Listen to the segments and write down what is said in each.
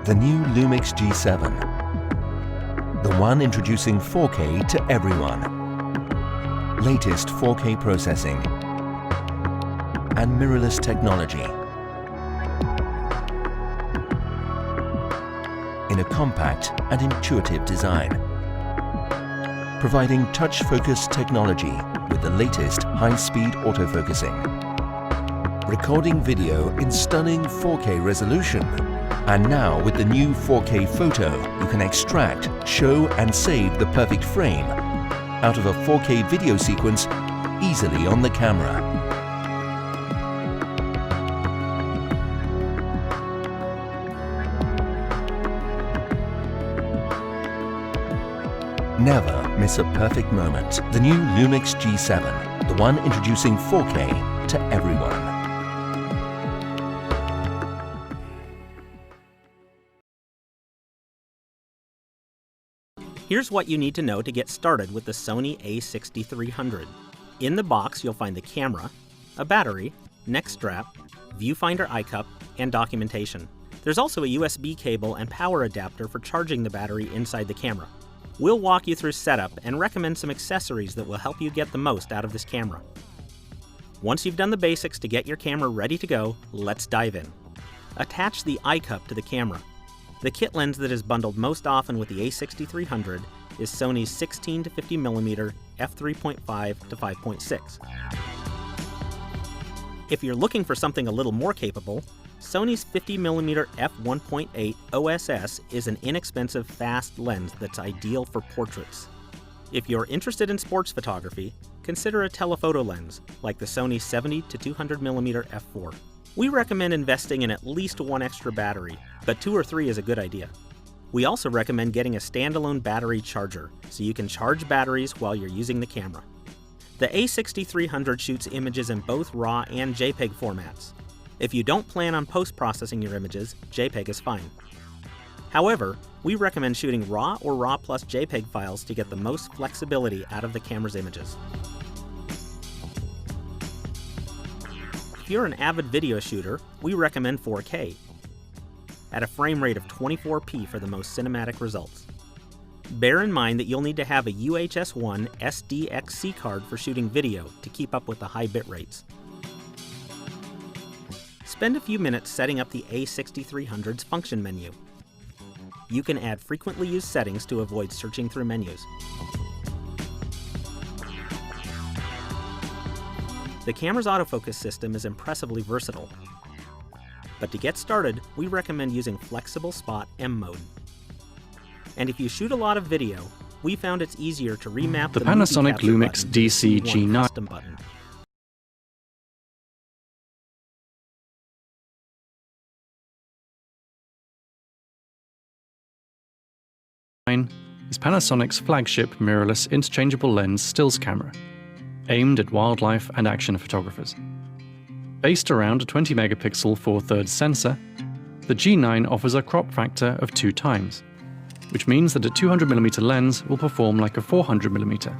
The new LUMIX G7. The one introducing 4K to everyone. Latest 4K processing and mirrorless technology. In a compact and intuitive design. Providing touch focus technology with the latest high-speed autofocusing. Recording video in stunning 4K resolution. And now with the new 4K photo, you can extract, show and save the perfect frame out of a 4K video sequence easily on the camera. Never miss a perfect moment. The new LUMIX G7, the one introducing 4K to everyone. Here's what you need to know to get started with the Sony a6300. In the box, you'll find the camera, a battery, neck strap, viewfinder eye cup, and documentation. There's also a USB cable and power adapter for charging the battery inside the camera. We'll walk you through setup and recommend some accessories that will help you get the most out of this camera. Once you've done the basics to get your camera ready to go, let's dive in. Attach the eye cup to the camera. The kit lens that is bundled most often with the a6300 is Sony's 16 to 50mm f3.5 to 5.6. If you're looking for something a little more capable, Sony's 50mm f1.8 OSS is an inexpensive, fast lens that's ideal for portraits. If you're interested in sports photography, consider a telephoto lens like the Sony 70 to 200mm f4. We recommend investing in at least one extra battery, but 2 or 3 is a good idea. We also recommend getting a standalone battery charger, so you can charge batteries while you're using the camera. The a6300 shoots images in both RAW and JPEG formats. If you don't plan on post-processing your images, JPEG is fine. However, we recommend shooting RAW or RAW plus JPEG files to get the most flexibility out of the camera's images. If you're an avid video shooter, we recommend 4K at a frame rate of 24p for the most cinematic results. Bear in mind that you'll need to have a UHS-I SDXC card for shooting video to keep up with the high bit rates. Spend a few minutes setting up the a6300's function menu. You can add frequently used settings to avoid searching through menus. The camera's autofocus system is impressively versatile. But to get started, we recommend using Flexible Spot M mode. And if you shoot a lot of video, we found it's easier to remap the PANASONIC LUMIX DC G9 custom button. is Panasonic's flagship mirrorless interchangeable lens stills camera, aimed at wildlife and action photographers. Based around a 20 megapixel 4/3 sensor, the G9 offers a crop factor of 2 times, which means that a 200mm lens will perform like a 400mm,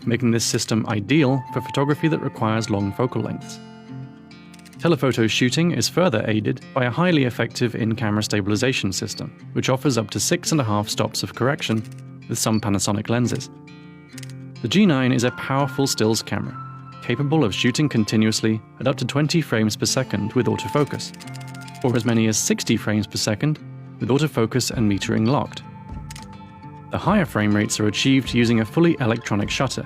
making this system ideal for photography that requires long focal lengths. Telephoto shooting is further aided by a highly effective in-camera stabilization system, which offers up to 6.5 stops of correction with some Panasonic lenses. The G9 is a powerful stills camera, capable of shooting continuously at up to 20 frames per second with autofocus, or as many as 60 frames per second with autofocus and metering locked. The higher frame rates are achieved using a fully electronic shutter,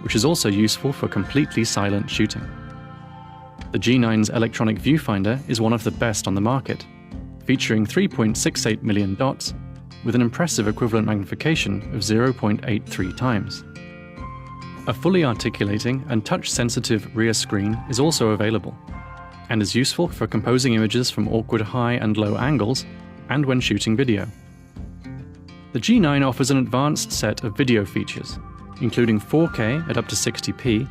which is also useful for completely silent shooting. The G9's electronic viewfinder is one of the best on the market, featuring 3.68 million dots with an impressive equivalent magnification of 0.83 times. A fully articulating and touch-sensitive rear screen is also available, and is useful for composing images from awkward high and low angles and when shooting video. The G9 offers an advanced set of video features, including 4K at up to 60p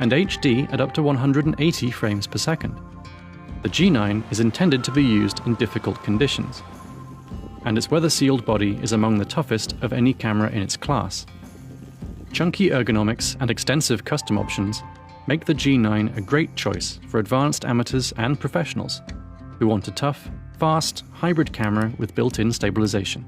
and HD at up to 180 frames per second. The G9 is intended to be used in difficult conditions, and its weather-sealed body is among the toughest of any camera in its class. Chunky ergonomics and extensive custom options make the G9 a great choice for advanced amateurs and professionals who want a tough, fast, hybrid camera with built-in stabilization.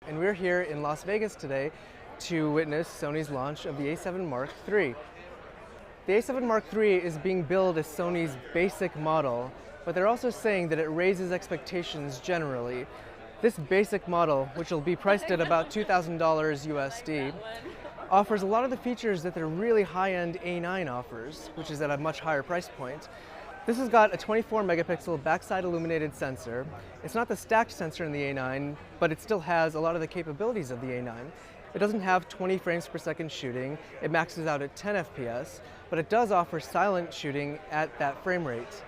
And we're here in Las Vegas today to witness Sony's launch of the A7 Mark III. The A7 Mark III is being billed as Sony's basic model, but they're also saying that it raises expectations generally. This basic model, which will be priced at about $2,000 USD, offers a lot of the features that the really high-end A9 offers, which is at a much higher price point. This has got a 24 megapixel backside illuminated sensor. It's not the stacked sensor in the A9, but it still has a lot of the capabilities of the A9. It doesn't have 20 frames per second shooting. It maxes out at 10 FPS, but it does offer silent shooting at that frame rate.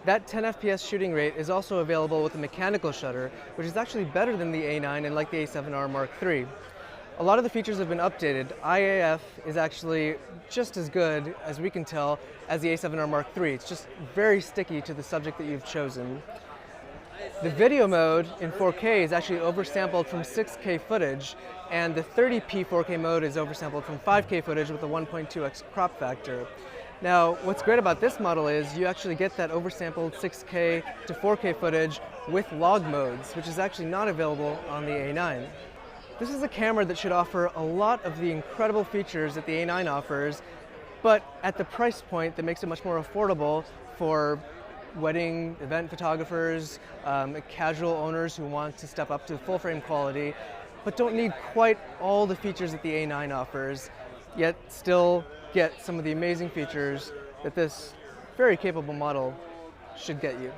That 10 FPS shooting rate is also available with a mechanical shutter, which is actually better than the A9 and like the A7R Mark III. A lot of the features have been updated. IAF is actually just as good, as we can tell, as the A7R Mark III. It's just very sticky to the subject that you've chosen. The video mode in 4K is actually oversampled from 6K footage, and the 30p 4K mode is oversampled from 5K footage with a 1.2x crop factor. Now, what's great about this model is you actually get that oversampled 6K to 4K footage with log modes, which is actually not available on the A9. This is a camera that should offer a lot of the incredible features that the A9 offers, but at the price point that makes it much more affordable for wedding event photographers, casual owners who want to step up to full frame quality, but don't need quite all the features that the A9 offers, yet still get some of the amazing features that this very capable model should get you.